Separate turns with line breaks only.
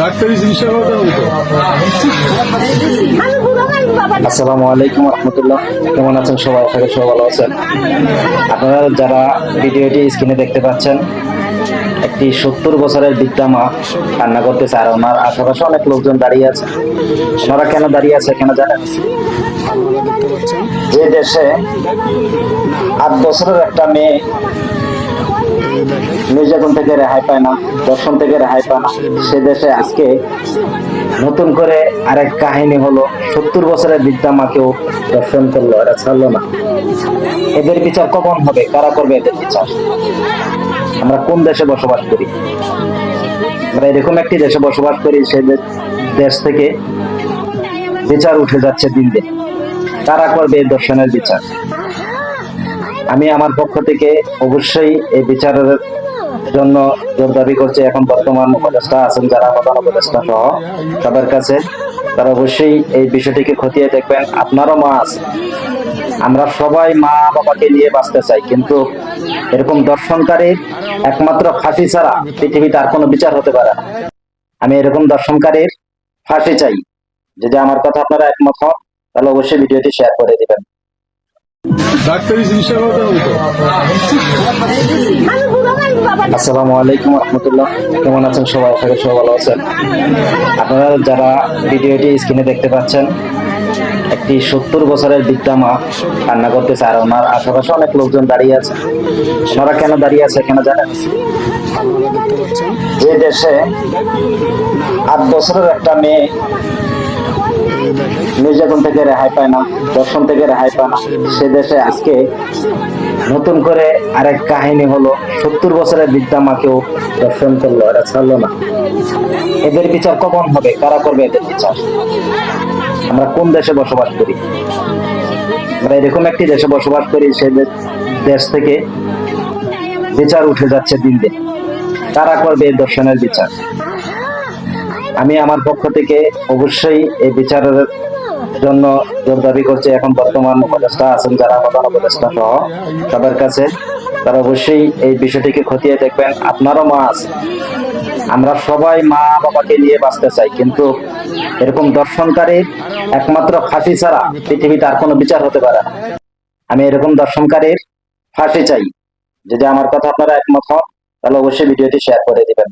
ডাক্তারি চিকিৎসা করতে হবে তো।
আসসালামু আলাইকুম রহমতুল্লাহ। কেমন আছেন সবাই? আশা করি সবাই ভালো আছেন। আপনারা যারা ভিডিওটি স্ক্রিনে দেখতে পাচ্ছেন, একটি 70 বছরের বৃদ্ধা মা কান্না করতেছে, আর ওনার আশেপাশে অনেক লোকজন দাঁড়িয়ে আছে। ওনারা কেন দাঁড়িয়ে আছে কেন জানেন? যে দেশে 8 বছরের একটা মেয়ে নির্যাতন থেকে রেহাই পায় না, দর্শন থেকে রেহাই পায় না, সে দেশে আজকে নতুন করে আরেক কাহিনী হলো, 70 বছরের বৃদ্ধা মাকেও দর্শন করলো, এরা ছাড়লো না। এদের বিচার কখন হবে? কারা করবে এদের বিচার? আমরা কোন দেশে বসবাস করি? আমরা এরকম একটি দেশে বসবাস করি, সেই দেশ থেকে বিচার উঠে যাচ্ছে দিন দিন। কারা করবে এই দর্শনের বিচার? আমি আমার পক্ষ থেকে অবশ্যই এই বিচারের জন্য জোর দাবি করছি। এখন বর্তমান উপদেষ্টা আছেন যারা, প্রধান উপদেষ্টা সহ তাদের কাছে, তারা অবশ্যই এই বিষয়টিকে খতিয়ে দেখবেন। আপনারও মা আছে, আমরা সবাই মা বাবাকে নিয়ে বাঁচতে চাই, কিন্তু এরকম দর্শনকারীর একমাত্র ফাঁসি ছাড়া পৃথিবীতে আর কোনো বিচার হতে পারে না। আমি এরকম দর্শনকারীর ফাঁসি চাই। যদি আমার কথা আপনারা একমত হন, তাহলে অবশ্যই ভিডিওটি শেয়ার করে দিবেন।
ডাক্তারি চিকিৎসা করতে হবে তো।
আসসালামু আলাইকুম রহমতুল্লাহ। কেমন আছেন সবাই? আশা করি সবাই ভালো আছেন। আপনারা যারা ভিডিওটি স্ক্রিনে দেখতে পাচ্ছেন, একটি 70 বছরের বৃদ্ধা মা কান্না করতেছে, আর ওনার আশেপাশে অনেক লোকজন দাঁড়িয়ে আছে। ওনারা কেন দাঁড়িয়ে আছে কেন জানেন? যে দেশে 8 বছরের একটা মেয়ে নির্যাতন থেকে রেহাই পায় না, দর্শন থেকে রেহাই পায় না, সে দেশে আজকে নতুন করে আরেক কাহিনী হলো, 70 বছরের বৃদ্ধা মাকেও দর্শন করলো, এরা ছাড়লো না। এদের বিচার কখন হবে? কারা করবে এদের বিচার? আমরা কোন দেশে বসবাস করি? আমরা এরকম একটি দেশে বসবাস করি, সেই দেশ থেকে বিচার উঠে যাচ্ছে দিন দিন। কারা করবে এই দর্শনের বিচার? আমি আমার পক্ষ থেকে অবশ্যই এই বিচারের জন্য জোর দাবি করছি। এখন বর্তমান উপদেষ্টা আছেন যারা, প্রধান উপদেষ্টা সহ তাদের কাছে, তারা অবশ্যই এই বিষয়টিকে খতিয়ে দেখবেন। আপনারও মা আছে, আমরা সবাই মা বাবাকে নিয়ে বাঁচতে চাই, কিন্তু এরকম দর্শনকারীর একমাত্র ফাঁসি ছাড়া পৃথিবীতে আর কোনো বিচার হতে পারে না। আমি এরকম দর্শনকারীর ফাঁসি চাই। যদি আমার কথা আপনারা একমত হন, তাহলে অবশ্যই ভিডিওটি শেয়ার করে দিবেন।